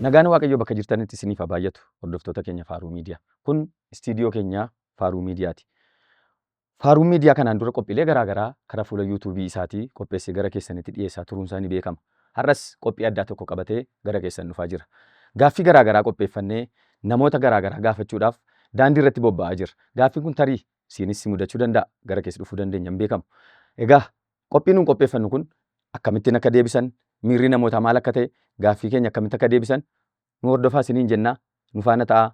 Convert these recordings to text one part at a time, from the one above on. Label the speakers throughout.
Speaker 1: Nagaan Waaqayyoo bakka jirtanitti isiniif haa baay'atu hordoftoota keenya Faaruu Miidiyaa. Kun istiidiyoo keenya Faaruu Miidiyaati. Faaruu Miidiyaa kanaan dura qophiilee garaagaraa karaa fuula yuutuubii isaatii qopheessee gara keessanitti dhiyeessaa turuun isaa ni beekama. Har'as qophii addaa tokko qabatee gara keessan dhufaa jira. Gaaffii garaagaraa qopheeffannee namoota garaagaraa gaafachuudhaaf daandii irratti bobba'aa jira. Gaaffiin kun tarii isinis si mudachuu danda'a. Gara keessa dhufuu dandeenya hin beekamu. Egaa qophiin nuun qopheeffannu kun akkamittiin akka deebisan, miirri namootaa maal akka ta'e, gaaffii keenya akkamitti akka deebisan nu hordofaa isiniin jennaa. Nu faana ta'a.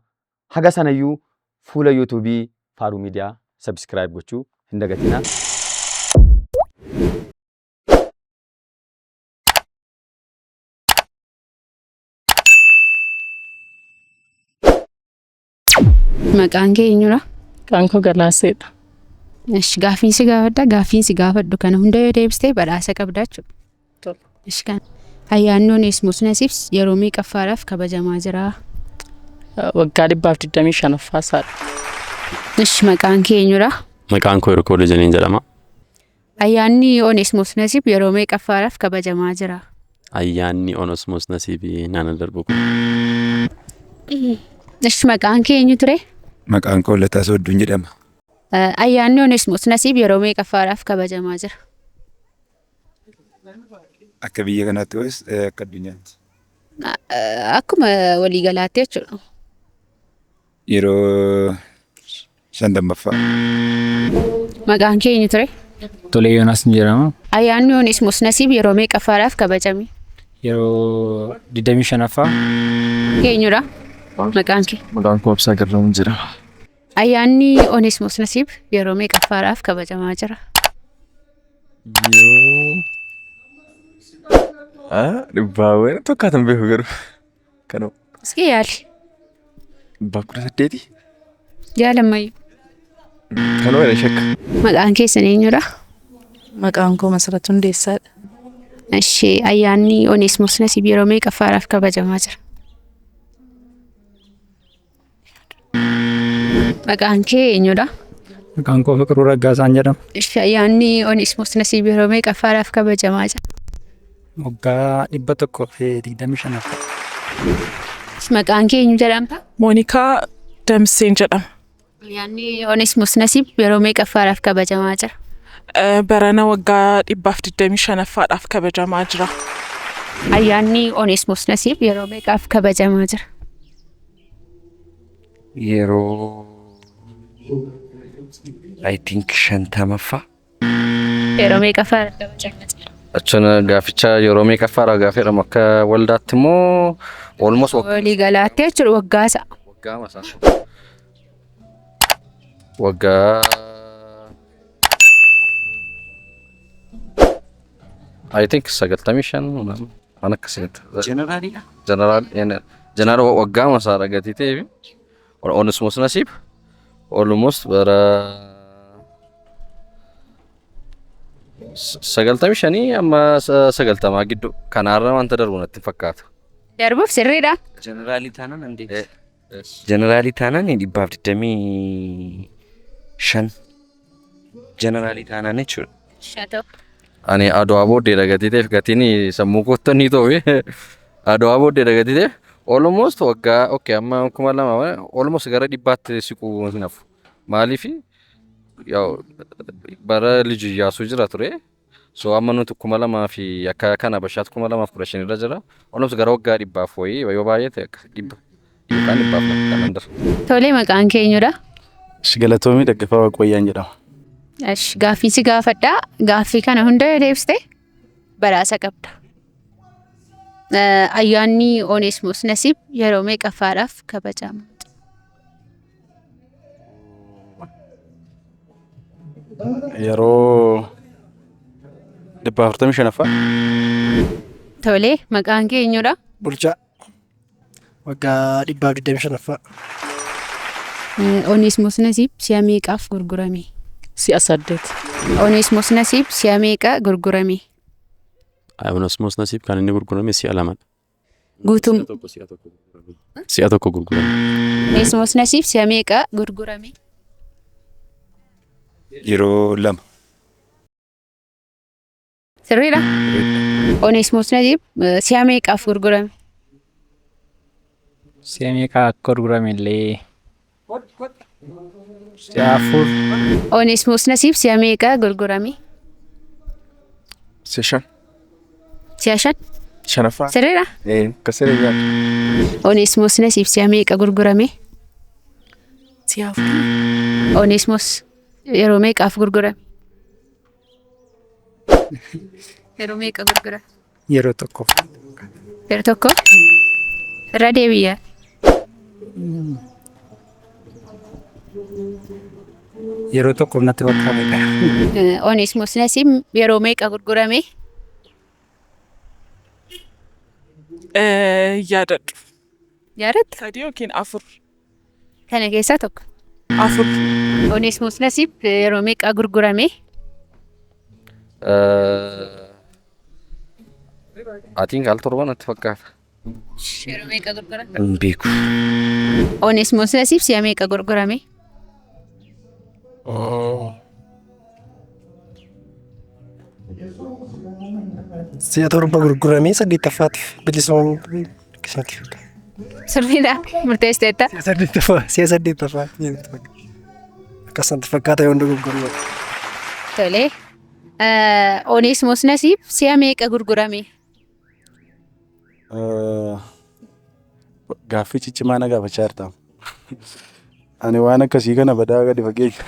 Speaker 1: Haga sanayyuu fuula yuutuubii Faaruu Miidiyaa sabskiraayib gochuu hin dagatinaa.
Speaker 2: Maqaan kee eenyudha?
Speaker 3: Maqaan koo Galaaseedha.
Speaker 2: Gaaffiin si gaafadha. Gaaffiin si gaafadhu kana hunda yoo deebistee badhaasa qabda jechuudha. Kan ayyaanni Oneesimoos Nasiib yeroo meeqaffaadhaaf kabajamaa jira?
Speaker 3: Waggaa 225ffaadha.
Speaker 2: Maqaan kee eenyudha?
Speaker 4: Maqaan koo Hirkoo Dejaniin jedhama.
Speaker 2: Ayyaanni Oneesimoos Nasiib yeroo meeqaffaadhaaf kabajamaa jira?
Speaker 4: Ayyaanni Oneesimoos Nasiib naannoo darbu kun.
Speaker 2: Maqaan kee eenyu ture?
Speaker 5: Maqaan koo Lataa Soodduun jedhama.
Speaker 2: Ayyaanni Oneesimoos Nasiib yeroo meeqaffaadhaaf kabajamaa jira?
Speaker 5: Akka biyya kanaatti ho'es akka addunyaatti.
Speaker 2: Akkuma waliigalaatti jechuudha.
Speaker 5: Yeroo 50ffaa.
Speaker 2: Maqaan kee eenyu ture?
Speaker 6: Tolee Yoonaas jedhama.
Speaker 2: Ayyaanni Oneesimoos Nasiib yeroo meeqaffaadhaaf kabajame?
Speaker 6: Yeroo 25ffaa.
Speaker 2: Eenyudha? Maqaan kee?
Speaker 7: Maqaan koo Absaa Garramuun jedhama.
Speaker 2: Ayyaanni Oneesimoos Nasiib yeroo meeqaffaadhaaf kabajamaa jira?
Speaker 7: Dhibbaawwan tokkaatan beeku garuu kanoo.
Speaker 2: Iski yaali?
Speaker 7: 18.
Speaker 2: Jaalammayyu.
Speaker 7: Kanoo jedha shakka.
Speaker 2: Maqaan keessan eenyudha?
Speaker 3: Maqaan koo Masarat Hundeessaadha.
Speaker 2: Ayyaanni Oneesimoos Nasiib yeroo meeqaffaadhaaf kabajamaa jira? Maqaan kee eenyudha?
Speaker 6: Maqaan koo Fiqiruu Raggaasaan jedhama.
Speaker 2: Ayyaanni Oneesimoos Nasiib yeroo meeqaffaadhaaf kabajamaa jira?
Speaker 6: Waggaa 125ffaa.
Speaker 2: Maqaan kee eenyu jedhamta?
Speaker 3: Moonikaa Damseen jedhama.
Speaker 2: Ayyaanni Oneesimoos Nasiib yeroo meeqaffaadhaaf kabajamaa jira?
Speaker 3: Barana waggaa 225ffaadhaaf kabajamaa jira.
Speaker 2: Ayyaanni Oneesimoos Nasiib yeroo meeqaaf kabajamaa jira?
Speaker 8: Yeroo I think 50ffaa.
Speaker 2: Yeroo meeqaffaadhaaf kabajamaa jira?
Speaker 8: Achana gaaficha yeroo meeqaffaadha gaafeedha akka waldaatti immoo almost
Speaker 2: waliigalaatti jechuudha waggaasa.
Speaker 8: Waggaa masaa. Waggaa I think 95 mana akkasitti.
Speaker 1: Jeneraaliidha.
Speaker 8: Jeneraal waggaa masaa dhagatii ta'eef Oneesimoos Nasiib almost bara 95 amma 90 gidduu kanaarra wanta darbu natti fakkaata.
Speaker 2: Darbuuf sirriidha.
Speaker 8: Jeneraalii taanaan andee. Jeneraalii taanaan 225. Jeneraalii taanaan jechuudha.
Speaker 2: Shaatoo.
Speaker 8: Ani Adwaa booddee dhagatii ta'eef gatiin sammuu koottanii ta'u Adwaa booddee dhagatii ta'eef almost waggaa okay amma 2000 almost gara 100tti siquu hin hafu. Maaliif yaw bara liji Iyyaasuu jira ture. So amma nuti 2000 fi akka kana bashaat 2015 irra jira. Almost gara waggaa 100 wayii yoo baay'ee ta'e 100 yookaan 100 kan andar.
Speaker 2: Tolee maqaan kee eenyudha?
Speaker 7: Galatoomii Daggafaa Waaqwayyaan jedhama.
Speaker 2: Gaaffii si gaafadha. Gaaffii kana hunda deebistee badhaasa qabda. Ayyaanni Oneesimoos Nasiib yeroo meeqaffaadhaaf kabajama?
Speaker 7: Yeroo 145ffaa.
Speaker 2: Tolee maqaan kee eenyudha?
Speaker 9: Bulchaa. Waggaa 125ffaa.
Speaker 2: Oneesimoos Nasiib si'a meeqaaf gurgurame?
Speaker 3: Si'a 8.
Speaker 2: Oneesimoos Nasiib si'a meeqa gurgurame?
Speaker 4: Oneesimoos Nasiib kan inni gurgurame si'a 2.
Speaker 2: Guutum.
Speaker 4: Si'a tokko gurgurame.
Speaker 2: Oneesimoos Nasiib si'a meeqa gurgurame?
Speaker 5: Yeroo 2.
Speaker 2: Sirriidha. Oneesimoos Nasiib si'a meeqaaf gurgurame?
Speaker 6: Si'a meeqa akka gurguramillee. Si'a afur.
Speaker 2: Oneesmoos Nasiib si'a meeqa gurgurame?
Speaker 7: Si'a shan.
Speaker 2: Si'a shan?
Speaker 7: Shanaffaa.
Speaker 2: Sirriidha?
Speaker 7: Kasiree nyaata.
Speaker 2: Oneesmoos Nasiib si'a meeqa gurgurame?
Speaker 3: Si'a afur.
Speaker 2: Oneesmoos yeroo meeqaaf gurgurame? Yeroo meeqa gurgurame?
Speaker 6: Yeroo tokko.
Speaker 2: Yeroo tokko? Irra deebi'aa.
Speaker 6: Yeroo tokko natti fakkaata.
Speaker 2: Oneesmoos Nasiib yeroo meeqa gurgurame?
Speaker 3: Yaadadhu.
Speaker 2: Yaadatta?
Speaker 3: 3 yookiin 4.
Speaker 2: Kana keessaa tokko.
Speaker 3: 4.
Speaker 2: Oneesmoos Nasiib yeroo meeqa gurgurame?
Speaker 8: Atiin al torban natti fakkaata.
Speaker 2: Yeroo meeqa gurgurame?
Speaker 8: Hin beeku.
Speaker 2: Oneesmoos Nasiib si'a meeqa gurgurame?
Speaker 9: Si'a torba gurguramee 8ffaatiif bilisoomu.
Speaker 2: Sirriidha? Murteessiteetta?
Speaker 9: Si'a 8ffaa. Akkasumatti fakkaata yoo gurguramu.
Speaker 2: Tolee. Oneesmoos Nasiib si'a meeqa gurgurame?
Speaker 7: Gaaffii ciccimaa na gaafachaa jirta. Ani waan akkasii kana badaa gadi fageenya.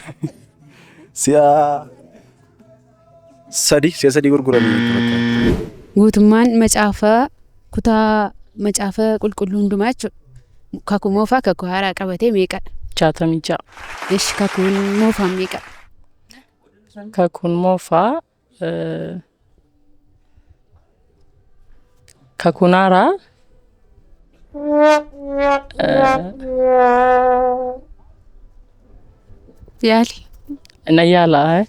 Speaker 7: Si'a sadii gurguramee.
Speaker 2: Guutummaan macaafaa kutaa macaafaa qulqulluu hundumaa jechuudha. Kakuu moofaa kakuu haaraa qabatee meeqadha?
Speaker 3: 66.
Speaker 2: Ishi kakuun moofaa meeqadha?
Speaker 3: Kakuun moofaa kakuun haaraa
Speaker 2: Yaali.
Speaker 3: na yaalaa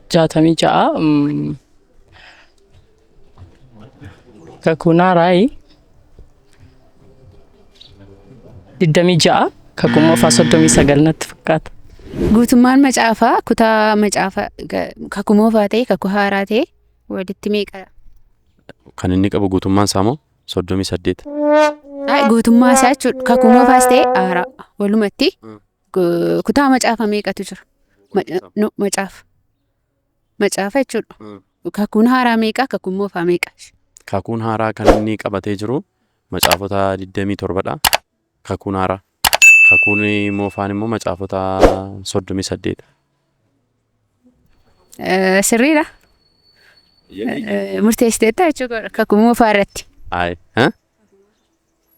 Speaker 3: 66 kakuun haaraa 26 kakuun moofaa 39 natti fakkaata.
Speaker 2: Guutummaan macaafaa kutaa macaafaa kakuu moofaa ta'e kakuu haaraa ta'e walitti meeqadha?
Speaker 4: Kan inni qabu guutummaan isaa moo 38?
Speaker 2: Guutummaa isaa jechuudha. Kakuu moofaas ta'e haaraa walumatti kutaa macaafa meeqatu jira? Macaafa jechuudha. Kakuun haaraa meeqa? Kakuun moofaa meeqa?
Speaker 4: Kakuun haaraa kan inni qabatee jiru macaafota 27dha. Kakuun haaraa. Kakuun moofaan immoo macaafota 38dha.
Speaker 2: Sirriidha? Murteessiteetta jechuudha kakuu moofaa irratti.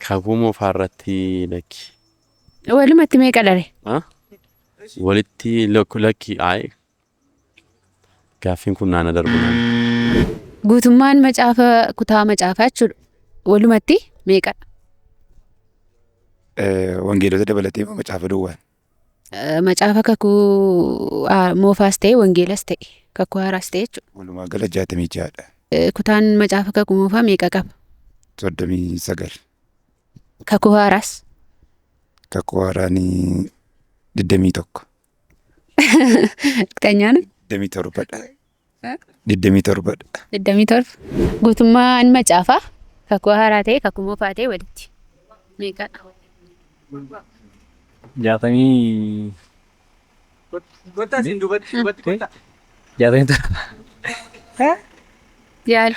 Speaker 4: Kakuu moofaa irratti lakki.
Speaker 2: Walumatti meeqa dare?
Speaker 4: Walitti lakki gaaffiin kun naana darbu.
Speaker 2: Guutummaan macaafa kutaa macaafaa jechuudha. Walumatti meeqadha?
Speaker 5: Wangeelota dabalatee macaafa duwwaan.
Speaker 2: Macaafa kakuu moofaas ta'e wangeelas ta'e kakuu haaraas ta'e jechuudha.
Speaker 5: Walumaa gala 66dha.
Speaker 2: Kutaan macaafa kakuu moofaa meeqa qaba?
Speaker 5: 39.
Speaker 2: Kakuu haaraas?
Speaker 5: Kakuu haaraan 21.
Speaker 2: Qixanyaan?
Speaker 5: 27dha. 27dha.
Speaker 2: 27. Guutummaan macaafaa kakuu haaraa ta'e kakuu moofaa ta'e walitti meeqadha?
Speaker 6: 60.
Speaker 2: Yaali.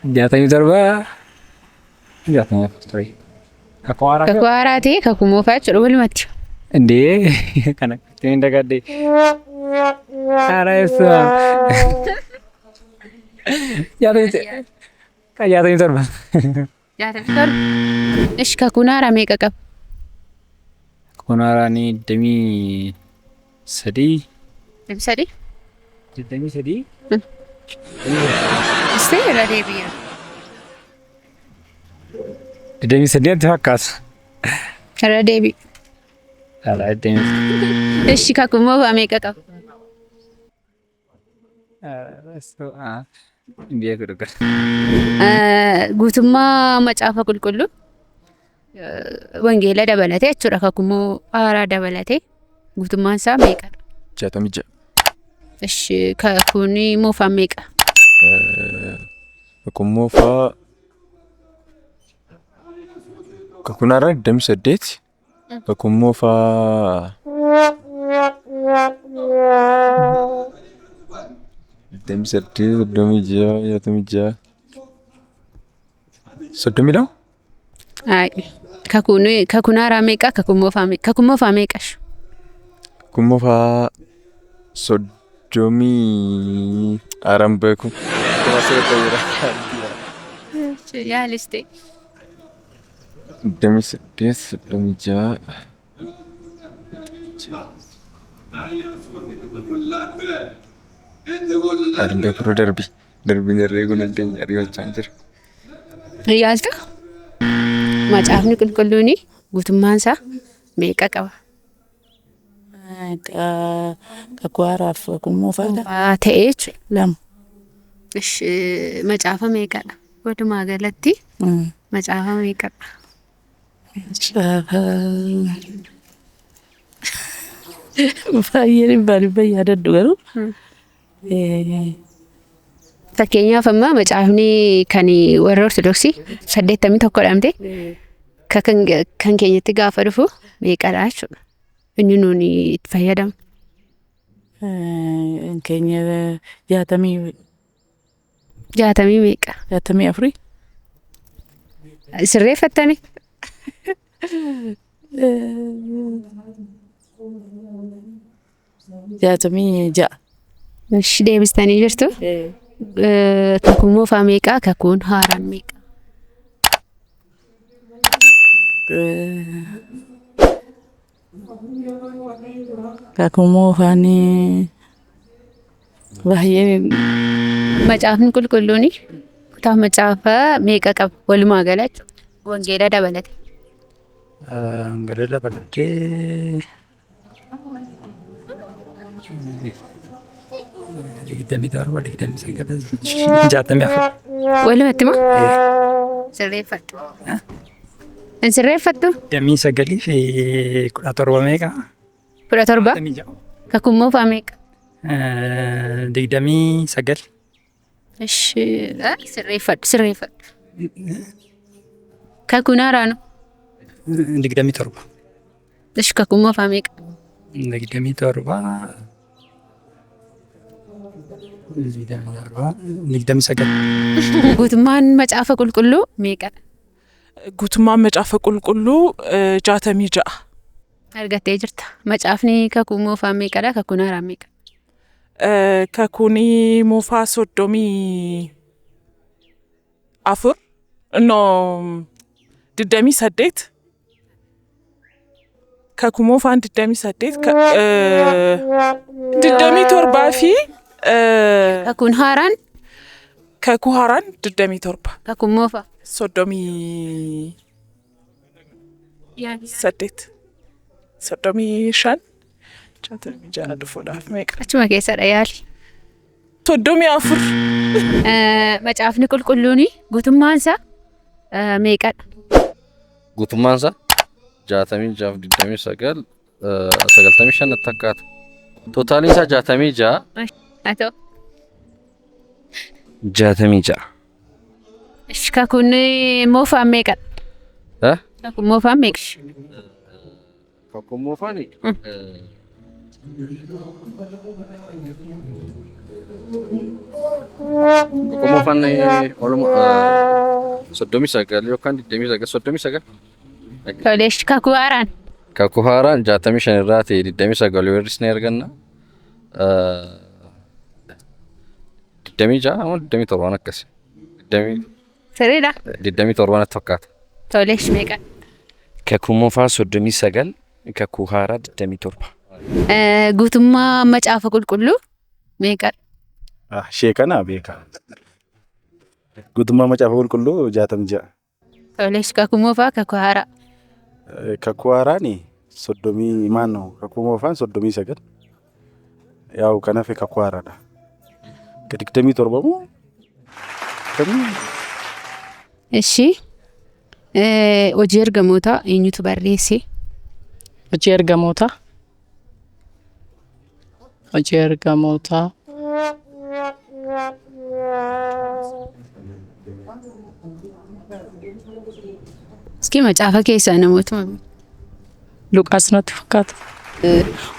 Speaker 6: 67. Kakuu
Speaker 2: haaraa ta'e kakuu moofaa jechuudha walumatti.
Speaker 6: Indee kana ittiin dagadde. Haaraa ibsa. 67.
Speaker 2: 67. Ishi kakuun haaraa meeqa qaba?
Speaker 6: Kakuun haaraan 23.
Speaker 2: 23?
Speaker 6: 23.
Speaker 2: Istee irra deebi'a.
Speaker 6: 23 natti fakkaata.
Speaker 2: Irra deebi'a. Ishi kakuun moofaa meeqa qaba? Guutummaa macaafa qulqulluu wangeela dabalatee jechuudha kakuu haaraa dabalatee guutummaan isaa meeqadha?
Speaker 7: 66.
Speaker 2: Ishi kakuun moofaa meeqa?
Speaker 7: Kakumoofaa kakunaaraan 28 kakumoofaa 28 36 32
Speaker 2: Ay. Kakunaara meeqa kakumoofaa meeqa? Kakumoofaa meeqash?
Speaker 7: kakumoofaa 30 araan beeku.
Speaker 2: Yaaliste.
Speaker 7: 28 36 araan beeku darbii herreeguu dandeenya ari'achaa jira.
Speaker 2: Yaalta? Macaafni qulqulluun guutummaan isaa meeqa qaba?
Speaker 3: Kakuu haaraaf kakumoofaa
Speaker 2: Ta'ee jechuudha.
Speaker 3: lama.
Speaker 2: Macaafa meeqadha? Walumaa galatti macaafa meeqadha?
Speaker 3: Baay'ee dhibbaa yaadadhu garuu.
Speaker 2: Fakkeenyaaf amma macaafni kan warra Ortodoksii 81 dhamte kan keenyatti gaafa dhufu meeqadha jechuudha. Inni nuuni itti fayyadamu.
Speaker 3: Keenya 60
Speaker 2: meeqa?
Speaker 3: 64.
Speaker 2: Sirreeffattani?
Speaker 3: Jaatamii ja'a.
Speaker 2: Deebistanii jirtu? Kakumoofaa meeqa? Kakuun haaraan meeqa?
Speaker 3: Kakumoofaan baay'ee.
Speaker 2: Macaafni qulqulluun kutaa macaafa meeqa qaba? Walumaa gala jechuudha. Wangeela dabalate.
Speaker 6: Wangeela dabalatee 64.
Speaker 2: Walumatti moo? Sirreeffattu. Hin sirreeffattu?
Speaker 6: 29 fi 17 meeqa?
Speaker 2: 17? Kakumoofaa meeqa?
Speaker 6: 29.
Speaker 2: Sirreeffadhu. Kakuun haaraanu?
Speaker 6: 27.
Speaker 2: Kakumoofaa meeqa?
Speaker 6: 27. 29.
Speaker 2: Guutummaan macaafa qulqulluu meeqadha?
Speaker 3: Guutummaan macaafa qulqulluu 66.
Speaker 2: Argattee jirta. Macaafni kakumoofaa meeqadha? Kakuun haaraan meeqa?
Speaker 3: Kakuun moofaa 34. No 28. Kakuu moofaan 28. 27 fi
Speaker 2: Kakuun haaraan?
Speaker 3: Kakuu haaraan 27.
Speaker 2: Kakuun moofaa?
Speaker 3: 38. 35. 66 dhufuudhaaf meeqa?
Speaker 2: Achuma keessadha yaali.
Speaker 3: 34.
Speaker 2: Macaafni qulqulluun guutummaan isaa meeqadha?
Speaker 8: Guutummaan isaa 66 29 95 natti fakkaata. Tootaaliin isaa 66.
Speaker 2: Haa ta'u.
Speaker 8: 66.
Speaker 2: Kakuun moofaan meeqadha? Kakuun moofaan meeqa?
Speaker 8: Kakuun moofaan Kakuun moofaan walumaa 39 yookaan 29.
Speaker 2: Toleesh kakuu haaraan?
Speaker 8: Kakuu haaraan 65 irraa ta'e 29 warris ni arganna. 26 amma 27 waan akkasi. 20
Speaker 2: Sirriidha?
Speaker 8: 27 natti fakkaata.
Speaker 2: Toleesh meeqa?
Speaker 4: Kakuu moofaa 39, kakuu haaraa 27.
Speaker 2: Guutummaa macaafa qulqulluu meeqadha?
Speaker 7: Ishee kana beeka. Guutummaa macaafa qulqulluu 66.
Speaker 2: Toleesh kakuu moofaa kakuu haaraa?
Speaker 7: Kakuu haaraan 30 maannoo kakuu moofaan 39. Yaa'u kan hafe kakuu haaraadha. 27 moo?
Speaker 2: Ishii hojii ergamootaa eenyutu barreesse?
Speaker 3: Hojii ergamootaa. Hojii ergamootaa.
Speaker 2: Iski macaafa keessaa namootuma
Speaker 3: Luqaas natti fakkaata.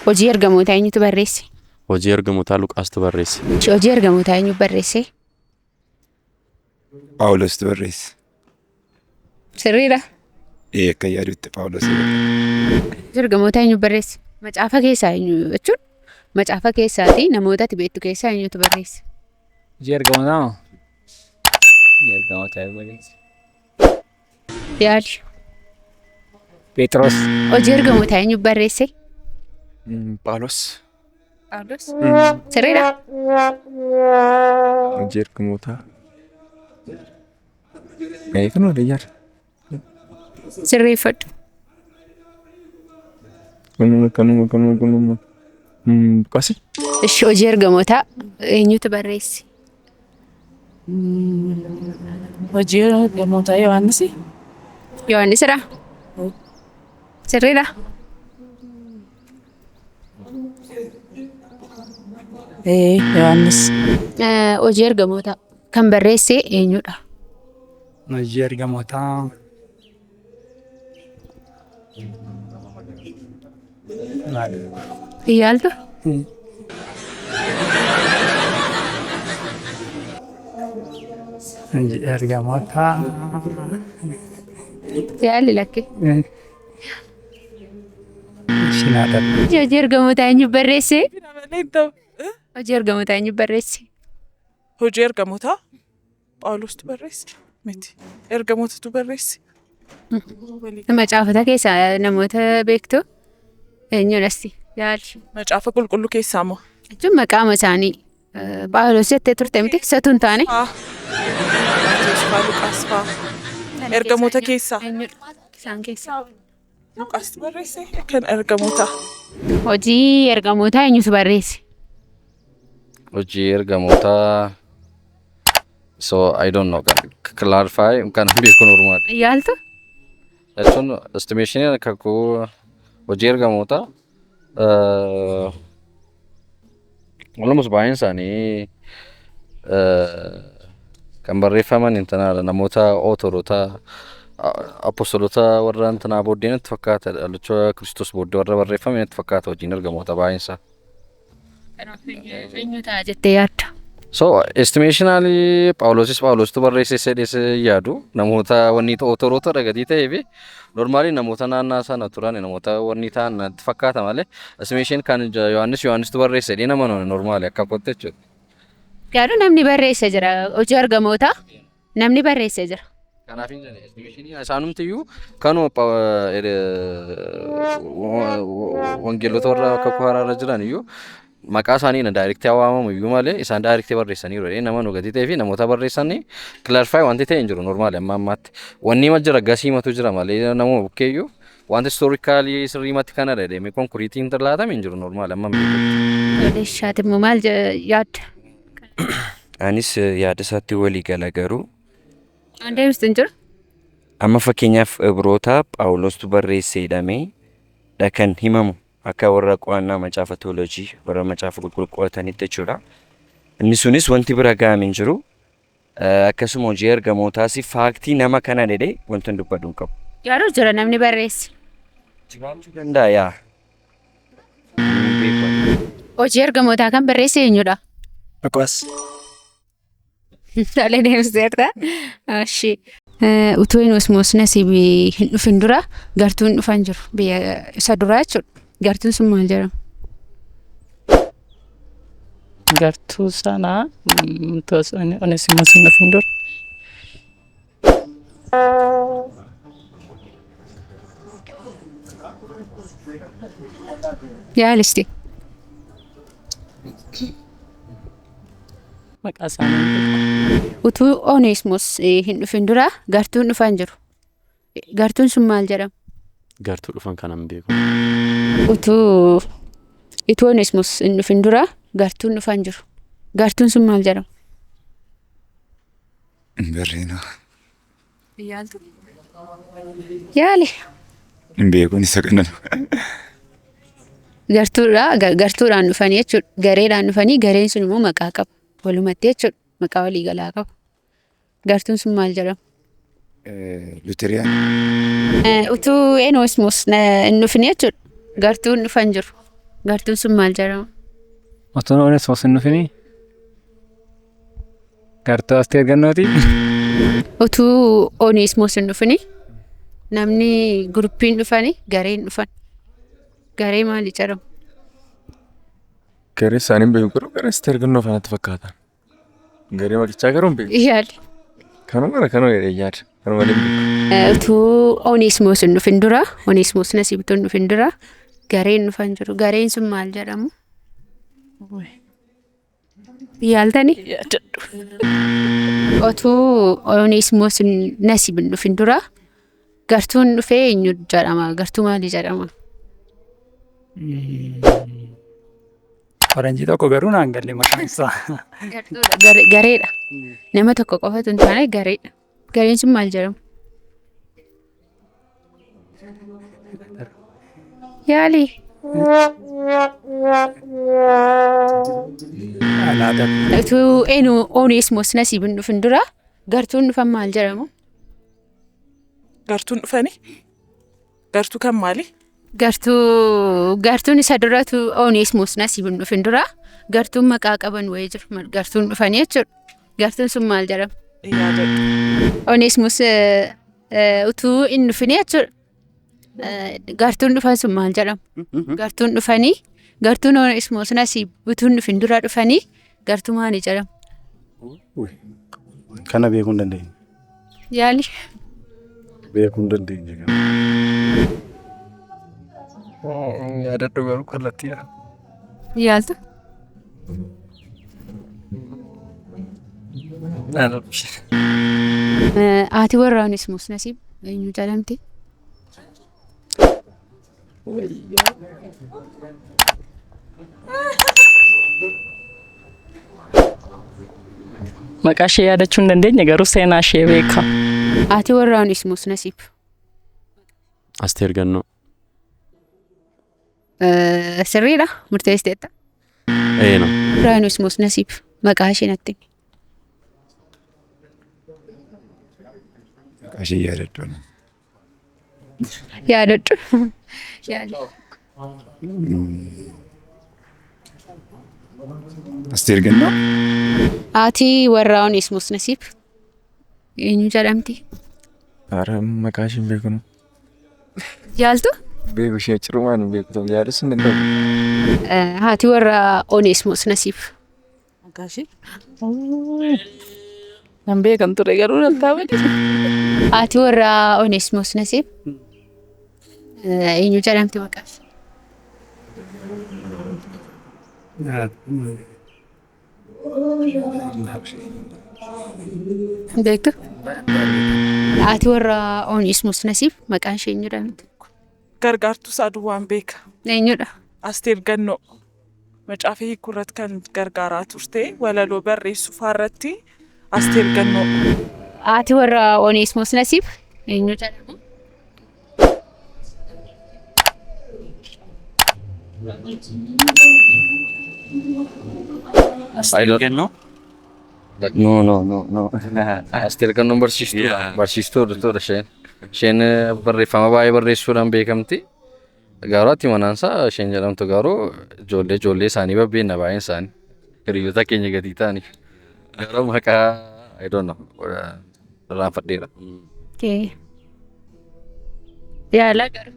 Speaker 2: hojii ergamootaa eenyutu barreesse?
Speaker 4: Hojii ergamootaa Luqaastu barreesse.
Speaker 2: Hojii ergamootaa eenyu barreesse?
Speaker 5: Phaawulostu barreesse.
Speaker 2: Sirriidha.
Speaker 5: Akka yaadutti Phaawulos.
Speaker 2: Hojii ergamootaa eenyu barreesse? Macaafa keessaa eenyu jechuun macaafa keessaati namoota ati beektu keessaa eenyutu barreesse?
Speaker 6: Hojii ergamootaa moo? Hojii ergamootaa barreesse.
Speaker 2: Yaali.
Speaker 6: Phexros.
Speaker 2: Hojii ergamootaa eenyu barreesse?
Speaker 7: Phaawulos.
Speaker 2: Phaawulos. Sirriidha.
Speaker 7: Hojii ergamootaa. Kan waliyyaa.
Speaker 2: Sirreeffadhu.
Speaker 7: Kanuma. Qasi.
Speaker 2: Ishi hojii ergamootaa eenyutu barreesse?
Speaker 3: Hojii ergamootaa Yohaannis.
Speaker 2: Yohaannisidha. Sirriidha.
Speaker 3: Yohaannis.
Speaker 2: Hojii ergamootaa kan barreesse eenyudha?
Speaker 6: Hojii ergamootaa.
Speaker 2: Iyyaaltu?
Speaker 6: Hojii ergamootaa.
Speaker 2: Yaalli lakke.
Speaker 6: Shinaadha.
Speaker 2: Hojii ergamootaa eenyu barreesse? Hojii ergamootaa eenyu barreesse?
Speaker 3: Hojii ergamootaa Phaawulostu barreesse. Miti. Ergamootatu barreesse.
Speaker 2: Macaafata keessaa namoota beektu eenyudhasti? Yaali.
Speaker 3: Macaafa qulqulluu keessaa moo?
Speaker 2: Jechuun maqaama isaanii Phaawulos jettee turte miti isatu hin taane?
Speaker 3: Maatiyoos fa'aa Luqaas fa'aa. Ergamoota keessaa.
Speaker 2: Isaan keessaa.
Speaker 3: Luqaastu barreesse kan ergamootaa.
Speaker 2: Hojii ergamootaa eenyutu barreesse?
Speaker 8: Hojii ergamootaa. So I don't know. Clarify kan beekun ormaadha.
Speaker 2: Yaaltu?
Speaker 8: Jechuun estimation kakuu hojii ergamootaa walumaa baay'een isaanii kan barreeffaman intanaadha namoota ootoroota apostolota warra intanaa booddeen itti fakkaata dhaloota Kiristoos booddee warra barreeffaman itti fakkaata hojiin ergamoota baay'een isaa.
Speaker 2: Eenyu ta'a jettee yaadda?
Speaker 8: So estimationally Phaawulostu barreesse sedhees yaadu namoota wanni ootoroota dhagatii ta'ee fi normally namoota naannaa sana turan namoota wanni ta'an itti fakkaata malee estimation kan Yohaannistu barreesse dhee nama normally akka qotte jechuudha.
Speaker 2: Yaadu namni barreesse jira hojii ergamootaa namni barreesse jira.
Speaker 8: Kanaaf isaanumtiyyuu kanuma wangeelota warra akka kuharaarra jiran iyyuu maqaa isaanii direct waamamu iyyuu malee isaan direct barreessaniiru nama nugatii ta'ee fi namoota barreessanii clarify wanti ta'e hin jiru normaali amma ammaatti wanni ma jira gasiimatu jira malee nama bukkeeyyuu wanti historically sirriimatti kana deemee konkuriitiin laatame hin jiru normaali amma
Speaker 2: miidhagu. Shaatimoo maal yaadda?
Speaker 10: Anis yaada isaatti walii gala garuu.
Speaker 2: Deemsitu hin jiru?
Speaker 10: Amma fakkeenyaaf Ibroota Phaawulostu barreesse jedhamee kan himamu. Akka warra qo'annaa macaafa teoloojii warra macaafa qulqulluu qo'atanitti jechuudha. Inni sunis wanti bira ga'ame hin jiru. Akkasuma hojii ergamootaas faaktii nama kana jedhee wanti hin dubbadhu hin qabu.
Speaker 2: Yaaduu jira namni barreesse.
Speaker 10: Jiraachuu danda'a yaa.
Speaker 2: Hojii ergamootaa kan barreesse eenyudha?
Speaker 9: Luqaas.
Speaker 2: Tole deemsiseerta. Ashii. Utuu Enoosmoos nasiibii hin dhufin dura gartuun dhufan jiru. Biyya isa duraa jechuudha. Gartuun sun maal jedhama?
Speaker 3: Gartuu sana Oneesimoos hin dhufin dura.
Speaker 2: Yaalisti.
Speaker 3: Maqaa isaanii.
Speaker 2: Utuu Oneesimoos hin dhufin dura gartuun dhufan jiru. Gartuun sun maal jedhama?
Speaker 4: Gartuu dhufan kanan beeku.
Speaker 2: Utuu Oneesimoos hin dhufin dura gartuun dhufan jiru. Gartuun sun maal jedhama?
Speaker 5: Barreena.
Speaker 2: Yaaltu. Yaali.
Speaker 5: Hin beekuun isa kanan.
Speaker 2: Gartuudhaan dhufanii jechuudha. Gareedhaan dhufanii gareen sun immoo maqaa qaba. Walumatti jechuudha. Maqaa walii galaa qaba. Gartuun sun maal jedhama?
Speaker 5: Luteriyaan.
Speaker 2: Utuu eenosmos hin dhufne jechuudha. Gartuun dhufan jiru. Gartuun sun maal jedhama?
Speaker 6: Otoo Onesmoos hin dhufini. Gartuu Asteer Gannooti.
Speaker 2: Utuu Onesmoos hin dhufini. Namni guruppiin dhufani gareen dhufan. Garee maali jedhamu?
Speaker 4: Garee isaanii hin beeku garuu garee Asteer Gannoo faanatti fakkaata. Garee maqichaa garuu hin beeku.
Speaker 2: Yaali.
Speaker 4: Kanuma jedhee yaada. Kanuma hin beeku.
Speaker 2: Utuu Onesmoos hin dhufin dura, Onesmoos Nasiibtuu hin dhufin dura gareen dhufan jiru. Gareen sun maal jedhamu? Yaaltani? Utuu Onesmoos Nasiib hin dhufin dura gartuun dhufee eenyu jedhama? Gartuu maali jedhama?
Speaker 6: Faranjii tokko garuu naan galle maqaan isaa.
Speaker 2: Gareedha. Nama tokko qofatu hin taane gareedha. Gareen sun maal jedhamu? Yaali. Utuu Onesmoos Nasiib hin dhufin dura gartuun dhufan maal jedhamu?
Speaker 3: Gartuun dhufani? Gartuu kan maali?
Speaker 2: Gartuun isa duratu Onesmoos Nasiib hin dhufin dura gartuun maqaa qaban wayii jiru. Gartuun dhufanii jechuudha. Gartuun sun maal jedhama? Onesmoos utuu hin dhufini jechuudha. Gartuun dhufan sun maal jedhamu? Gartuun dhufanii gartuun Onesmoos Nasiib utuu hin dhufin dura dhufanii gartuu maali jedhamu?
Speaker 7: Kana beekuu hin dandeenye.
Speaker 2: Yaali.
Speaker 7: Beekuu hin dandeenye.
Speaker 6: Yaadadhu garuu kallattiidha.
Speaker 2: Yaaltu? Haati warraa Onesmoos Nasiib eenyu jedhamti?
Speaker 3: Maqaa ishee yaadachuu hin dandeenye garuu seenaa ishee beeka.
Speaker 2: Haati warraa Onesmoos Nasiib.
Speaker 4: Asteer Gannoo.
Speaker 2: Sirriidha? Murteessiteetta?
Speaker 4: Eena.
Speaker 2: Warraa Onesmoos Nasiib maqaa ishee natti.
Speaker 5: Maqaa ishee yaadadhu.
Speaker 2: Yaadadhu. Yaali.
Speaker 5: Asteer Gannoo.
Speaker 2: Haati warraa Onesmoos Nasiib eenyu jedhamti?
Speaker 4: Maqaa ishee hin beeku.
Speaker 2: Yaaltu?
Speaker 4: Beeku ishee cirumaan hin beeku ta'uu yaadus hin danda'u.
Speaker 2: Haati warraa Onesmoos Nasiib.
Speaker 3: Maqaa ishee? Nan beekan ture garuu laltaabadi.
Speaker 2: Haati warraa Onesmoos Nasiib eenyu jedhamti maqaa ishee? Beektu? Haati warraa Onesmoos Nasiib maqaan ishee eenyu jedhamti?
Speaker 3: Gargaartuu Saaduu waan beeka.
Speaker 2: Eenyudha?
Speaker 3: Asteer Gannoo. Macaafa hiikuu irratti kan gargaaraa turte walaloo barreessuu faarratti Asteer Gannoo.
Speaker 2: Haati warraa Onesmoos Nasiib eenyu jedhamu?
Speaker 10: Asteer Gannoo? No. Asteer Gannoon barsiistuudha. Barsiistuudha isheen. Isheen barreeffama baay'ee barreessuudhaan beekamti. Garuu ati manaansaa isheen jedhamtu garuu ijoollee isaanii babbeena baay'een isaanii. Hiriyoota keenya gatii ta'anii. Garuu maqaa I don't know. Irraanfadheera.
Speaker 2: Yaala garuu.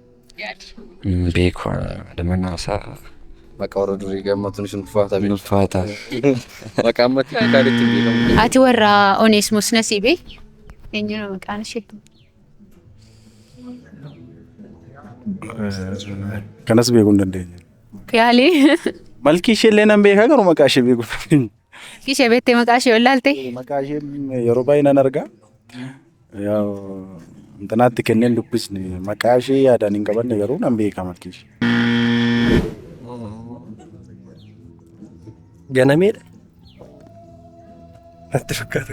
Speaker 10: Beeku damanaasaa. Maqaa warra durii gammatuun sun ulfaata. Maqaa ammatii gaariitti hin beekamu.
Speaker 2: Haati warraa Onesmoos Nasiib eenyudha maqaan ishee?
Speaker 7: Kanas beekuu hin dandeenye.
Speaker 2: Yaali.
Speaker 7: Malki ishee illee nan beekaa garuu maqaa ishee beekuu hin dandeenye.
Speaker 2: Ishee beektee maqaa ishee wallaalte?
Speaker 7: Maqaa ishee yeroo baay'ee nan argaa. Intanaatti kenneen dubbisne maqaa ishee yaadaan hin qabanne garuu nan beekaa malki ishee.
Speaker 9: Ganameedha. Natti fakkaata.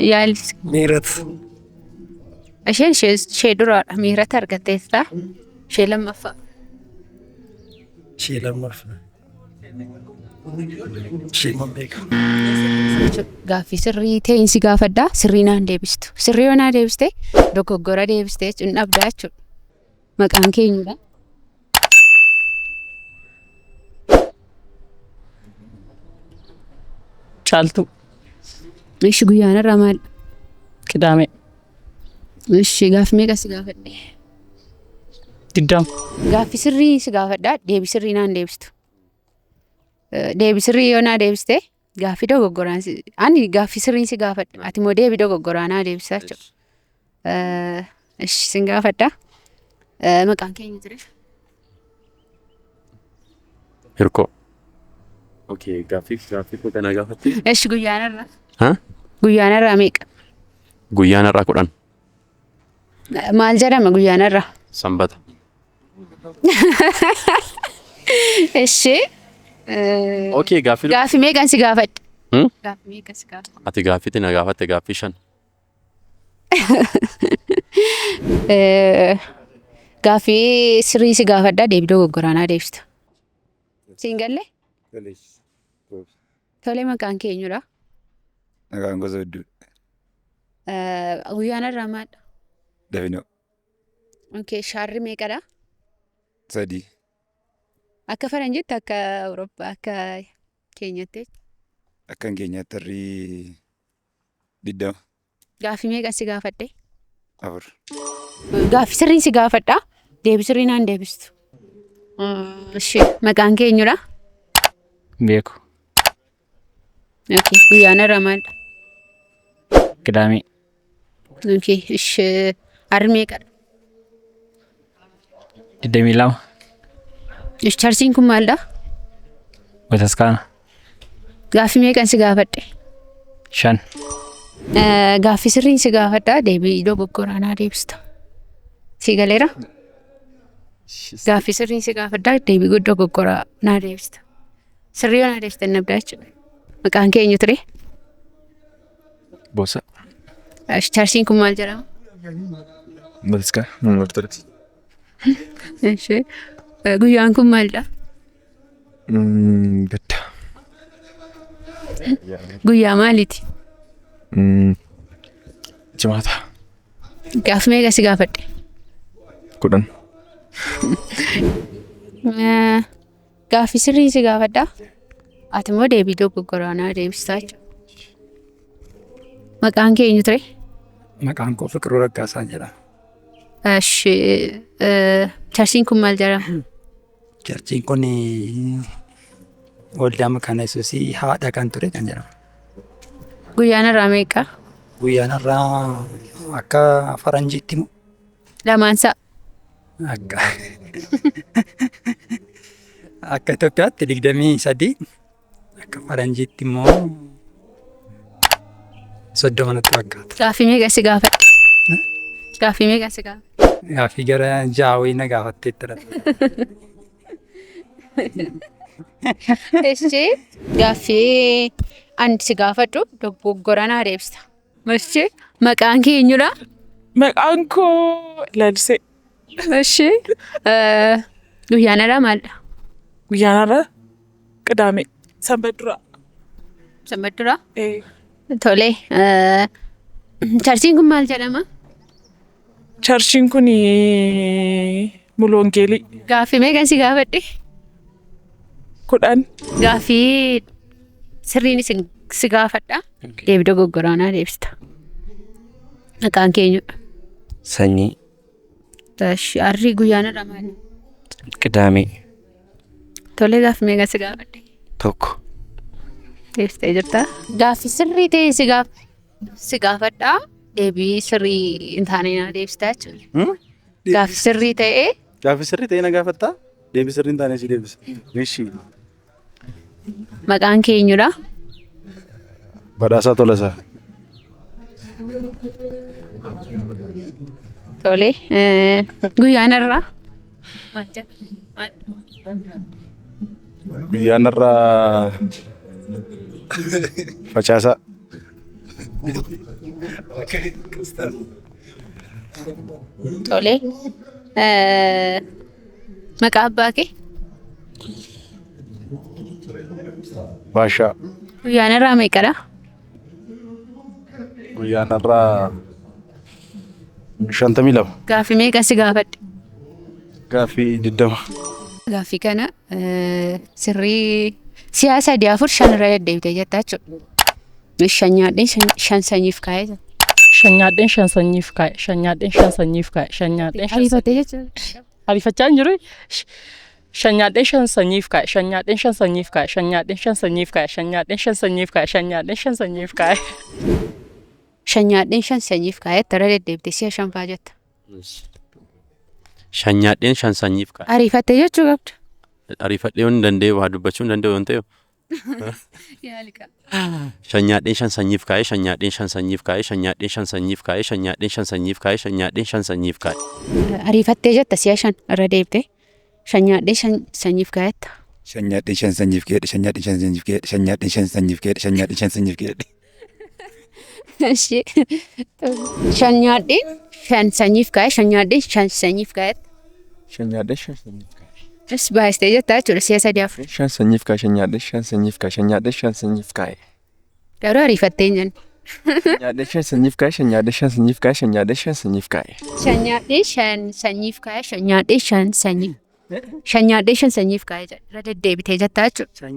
Speaker 2: Yaali.
Speaker 9: Miirat.
Speaker 2: Isheen ishee duraadha. Miirata argatteessa. Ishee lammaffaa.
Speaker 9: Ishee lammaffaa.
Speaker 2: Gaaffii sirrii ta'een si gaafadhaa sirrii naan deebistu. Sirrii yoo naa deebiste dogoggora deebistee jechuun dhabdaa jechuudha. Maqaan keenyudha.
Speaker 6: Caaltuu.
Speaker 2: Ishi guyyaan irraa maal?
Speaker 6: Qidaamee.
Speaker 2: Ishi gaaffii meeqa si gaafadhe?
Speaker 6: 20.
Speaker 2: Gaaffii sirrii si gaafadhaa deebii sirrii naan deebistu. Deebii sirrii yoo naa deebiste gaaffii dogoggoraan ani gaaffii sirrii si gaafadhe ati immoo deebii dogoggoraa naa deebisaa jechuudha. Ishi sin gaafadhaa. Maqaan keenya ture?
Speaker 4: Hirkoo. Okay, gaaffii koo kana gaafatte.
Speaker 2: Ishi guyyaan irraa?
Speaker 4: Ha?
Speaker 2: Guyyaan irraa meeqa?
Speaker 4: Guyyaan irraa 10.
Speaker 2: Maal jedhama guyyaan irraa?
Speaker 4: Sanbata.
Speaker 2: Ishi.
Speaker 4: Okay, gaaffii.
Speaker 2: Gaaffii meeqan si gaafadhe? Gaaffii meeqan si gaafadhe?
Speaker 4: Ati gaaffii na gaafatte gaaffii 5.
Speaker 2: Gaaffii sirrii si gaafadhaa deebii dogoggoraa naa deebista. Siin galle? Tole maqaan keenyudha.
Speaker 5: Maqaan gosa hedduu.
Speaker 2: Guyyaan irraa maadha?
Speaker 5: Dafinoo.
Speaker 2: Okay, shaarri meeqadha?
Speaker 5: 3.
Speaker 2: Akka faranjiitti akka Awurooppaa akka keenyatti?
Speaker 5: Akka keenyaatti irrii 20.
Speaker 2: Gaaffii meeqan si gaafadhe?
Speaker 5: 4.
Speaker 2: Gaaffii sirrii si gaafadhaa deebii sirrii naan deebistu. Ishi maqaan keenyudha?
Speaker 6: Beeku.
Speaker 2: Okay, guyyaan irraa maadha?
Speaker 6: Qidaamee.
Speaker 2: Okay, ishi harri meeqadha?
Speaker 6: 22.
Speaker 2: Ishi charsiin kun maalidha?
Speaker 6: Bataskaana.
Speaker 2: Gaaffii meeqan si gaafadhe?
Speaker 6: 5.
Speaker 2: Gaaffii sirrii si gaafadhaa deebii dogoggoraa naa deebista. Si galeera? Gaaffii sirrii si gaafadhaa deebii dogoggoraa naa deebista. Sirrii yoo naa deebiste nabdaa jechuudha. Maqaan keenya ture?
Speaker 5: Bosa.
Speaker 2: Charsiin kun maal jedhama?
Speaker 5: Bataskaana. Ortodoksii.
Speaker 2: Ishi guyyaan kun maalidha?
Speaker 5: Gadda.
Speaker 2: Guyyaa maaliiti?
Speaker 5: Jimaata.
Speaker 2: Gaaffii meeqa si gaafadhe?
Speaker 5: 10.
Speaker 2: Gaaffii sirrii si gaafadhaa ati immoo deebii dogoggoraa naa deebistaa jechuudha. Maqaan keenya ture?
Speaker 9: Maqaan koo Fiqiruu Raggaasaa jedhama.
Speaker 2: Ishi charsiin kun maal jedhama?
Speaker 9: Charchiin kun waldaa makaana Yesuusii haadha kan ture kan jedhama.
Speaker 2: Guyyaan irraa meeqa?
Speaker 9: Guyyaan irraa akka faranjiitti moo?
Speaker 2: Lamaansaa?
Speaker 9: Akka Itoophiyaatti 23 akka faranjiitti immoo 30 natti fakkaata.
Speaker 2: Gaaffii meeqa si gaafadhe? Gaaffii meeqa si gaafadhe?
Speaker 9: Gaaffii gara jaawii na gaafatteettidha.
Speaker 2: Ishi gaaffii ani si gaafadhu dogoggora naa deebista. Ishi maqaan keenyudha?
Speaker 3: Maqaan koo Lalisee.
Speaker 2: Ishi guyyaan irraa maalidha?
Speaker 3: Guyyaan irraa Qidaamee. Sanbata duraa.
Speaker 2: Sanbata duraa? Tole. Charsiin kun maal jedhama?
Speaker 3: Charsiin kun Mulu Wangeelii.
Speaker 2: Gaaffii meeqan si gaafadhe?
Speaker 3: 10.
Speaker 2: Gaaffii sirriin si gaafadha. Deebii dogoggoraa naa deebista. Maqaan keenyudha?
Speaker 10: Sanyii.
Speaker 2: Harri guyyaan irraa maali?
Speaker 10: Qidaamee.
Speaker 2: Tole gaaffii meeqan si gaafadhe?
Speaker 10: 1.
Speaker 2: Deebistee jirta? Gaaffii sirrii ta'e si gaafadhaa deebii sirrii hin taane naa deebistaa jechuudha. Gaaffii sirrii ta'e.
Speaker 7: Gaaffii sirrii ta'e na gaafattaa deebii sirrii hin taane si deebisa. Ishi.
Speaker 2: Maqaan keenyudha?
Speaker 7: Badhaasaa Tolasaa.
Speaker 2: Tole. Guyyaan irraa maal jedhama?
Speaker 7: Guyyaan irraa Facaasaa.
Speaker 2: Tole. Maqaa abbaa kee?
Speaker 7: Baashaa.
Speaker 2: Guyyaan irraa meeqadha?
Speaker 7: Guyyaan irraa 52.
Speaker 2: Gaaffii meeqa si gaafadhe?
Speaker 7: Gaaffii 20.
Speaker 2: Gaaffii kana sirrii siyaasa 4 irra deddeebitee jettaa jechuudha. Shan nyaadheen shan sanyiif kaa'ee jira.
Speaker 3: Shan nyaadheen shan sanyiif kaa'e. Shan nyaadheen shan sanyiif kaa'e. Shan nyaadheen shan
Speaker 2: Ariifatee jechuudha.
Speaker 3: Ariifachaa hin jiru. Shan nyaadheen shan sanyiif kaa'e. Shan nyaadheen shan sanyiif kaa'e. Shan nyaadheen shan sanyiif kaa'e. Shan nyaadheen shan sanyiif kaa'e. Shan nyaadheen shan sanyiif kaa'e.
Speaker 2: Shan nyaadheen shan sanyiif kaa'ee irra deddeebitee si'a shan fa'aa jetta.
Speaker 4: Shan nyaadheen shan sanyiif kaa'e.
Speaker 2: Ariifatee jechuu qabda.
Speaker 4: Ariifadhee waan danda'e waa dubbachuu hin danda'u waan ta'eef. Shan nyaadheen shan sanyiif kaa'e. Shan nyaadheen shan sanyiif kaa'e. Shan nyaadheen shan sanyiif kaa'e. Shan nyaadheen shan sanyiif kaa'e. Shan nyaadheen shan sanyiif kaa'e.
Speaker 2: Ariifattee jetta si'a shan irra deebitee. Shan nyaadheen shan sanyiif kaa'etta.
Speaker 5: Shan nyaadheen shan sanyiif keedhe. Shan nyaadheen shan sanyiif keedhe. Shan nyaadheen shan sanyiif keedhe. Shan nyaadheen shan sanyiif keedhe.
Speaker 2: Shan nyaadheen shan sanyiif kaa'e. Shan nyaadheen shan sanyiif kaa'etta.
Speaker 5: Shan nyaadheen shan sanyiif kaa'e.
Speaker 2: As baastee jettaa jechuudha si'a 3
Speaker 5: Shan sanyiif kaa'e. Shan nyaadheen shan sanyiif kaa'e. Shan nyaadheen shan sanyiif kaa'e.
Speaker 2: Garuu ariifattee hin jenne.
Speaker 5: Shan nyaadheen shan sanyiif kaa'e. Shan nyaadheen shan sanyiif kaa'e. Shan nyaadheen shan sanyiif kaa'e.
Speaker 2: Shan nyaadheen shan sanyiif kaa'e. Shan nyaadheen shan sanyiif. Shan nyaadheen shan sanyiif kaa'e irra deddeebitee jettaa jechuudha.
Speaker 9: Shan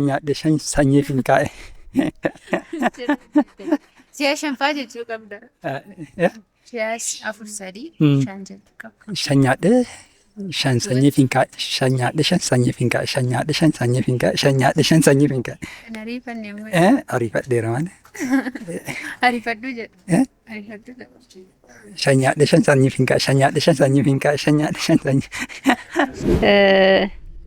Speaker 9: nyaadhee shan sanyiif hin kaa'e.
Speaker 2: Si'a 5 fa'aa jechuu qabda. Si'a 4 3 5 jechuu qabda.
Speaker 9: Shan nyaadhee shan sanyiif hin kaa'e. Shan nyaadhee shan sanyiif hin kaa'e. Shan nyaadhee shan sanyiif hin kaa'e. Shan nyaadhee shan sanyiif hin kaa'e.
Speaker 2: Kan ariifanne immoo.
Speaker 9: Ariifadheera malee.
Speaker 2: Ariifadhu jedhu. Ariifadhu jedhu.
Speaker 9: Shan nyaadhee shan sanyiif hin kaa'e. Shan nyaadhee shan sanyiif hin kaa'e. Shan nyaadhee shan sanyiif.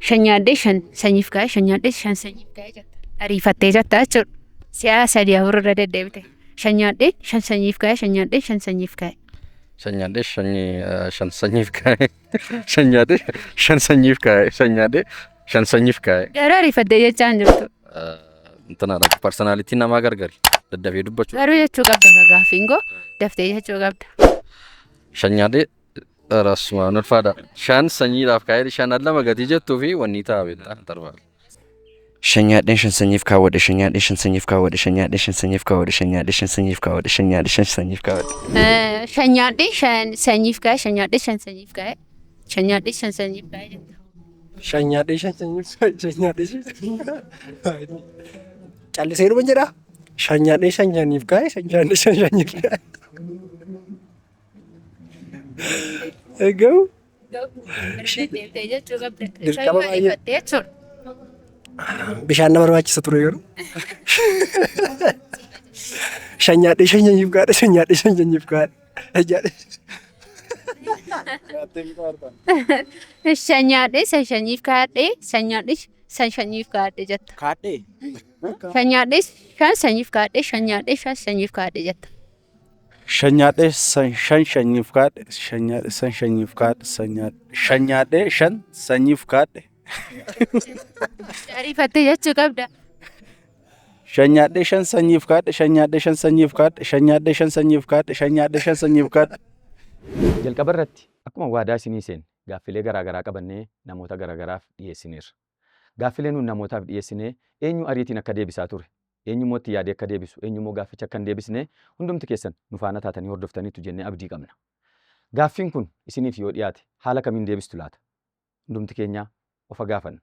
Speaker 2: Shan nyaadhee shan sanyiif kaa'e. Shan nyaadhee shan sanyiif kaa'e jetta. Ariifattee jettaa jechuudha. Si'a 3 4 irra deddeebite. Shan nyaadhee shan sanyiif kaa'e. Shan nyaadhee shan sanyiif kaa'e.
Speaker 8: Shan nyaadhee shan sanyiif kaa'e. Shan nyaadhee shan sanyiif kaa'e. Shan nyaadhee shan sanyiif kaa'e.
Speaker 2: Garuu ariifattee jechaa hin jirtu.
Speaker 8: Intanaadha personaalitiin namaa gargari. Daddafee dubbachuu.
Speaker 2: Garuu jechuu qabda gaaffiin koo daftee jechuu qabda.
Speaker 8: Shan nyaadhee rassumaan ulfaadha. Shan sanyiidhaaf kaa'ee shan lama gatii jettuu fi wanni ta'a beektaa darbaadha.
Speaker 10: Shan nyaadheen shan sanyiif kaawwadhe. Shan nyaadheen shan sanyiif kaawwadhe. Shan nyaadheen shan sanyiif kaawwadhe. Shan nyaadheen shan sanyiif kaawwadhe. Shan nyaadheen shan sanyiif kaawwadhe.
Speaker 2: Shan nyaadheen shan sanyiif kaa'e. Shan nyaadheen shan sanyiif kaa'e. Shan nyaadheen shan sanyiif kaa'e jetta.
Speaker 9: Shan nyaadhee shan sanyiif kaa'e. Shan nyaadhee shan sanyiif kaa'e. Callisee dhuma jedhaa. Shan nyaadhee shan sanyiif kaa'e. Shan nyaadhee shan sanyiif kaa'e. Eegamu.
Speaker 2: Deddeebitee jechuu qabda.
Speaker 9: Dirqama baay'ee.
Speaker 2: Ariifattee jechuudha.
Speaker 9: Bishaan na barbaachisa ture garuu. Shan nyaadhee shan sanyiif kaa'e. Shan nyaadhee shan sanyiif kaa'e.
Speaker 2: Shan nyaadhee shan sanyiif kaa'e. Shan nyaadhee shan sanyiif kaa'e jetta.
Speaker 7: Kaadhee.
Speaker 2: Shan nyaadhee shan sanyiif kaa'e. Shan nyaadhee shan sanyiif kaa'e jetta.
Speaker 7: Shan nyaadhee shan sanyiif kaa'e. Shan nyaadhee shan sanyiif kaa'e. Shan nyaadhee shan sanyiif kaa'e.
Speaker 2: Ariifattee jechuu qabda.
Speaker 7: Shan nyaadhee shan sanyiif kaa'e. Shan nyaadhee shan sanyiif kaa'e. Shan nyaadhee shan sanyiif kaa'e. Shan nyaadhee shan sanyiif kaa'e.
Speaker 1: Jalqaba irratti akkuma waadaa isinii seene gaaffilee garaagaraa qabannee namoota garaagaraaf dhiyeessineerra. Gaaffilee nuun namootaaf dhiyeessinee eenyu ariitiin akka deebisaa ture, eenyummoo itti yaadee akka deebisu, eenyummoo gaafficha akka hin deebisne hundumti keessan nu faana taatanii hordoftaniitu jennee abdii qabna. Gaaffiin kun isiniif yoo dhiyaate haala kamiin deebistu laata? Hundumti keenya of gaafanna.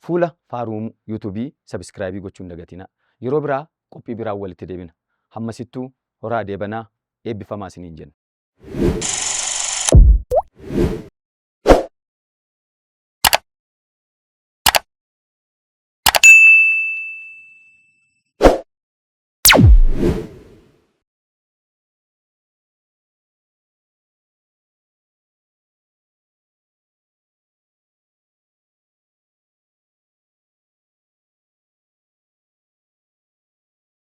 Speaker 1: Fuula Faaruu yuutuubii sabiskiraayibii gochuun dagatina. Yeroo biraa qophii biraan walitti deebina. Hammasittuu horaa deebanaa eebbifamaa isiniin jenna.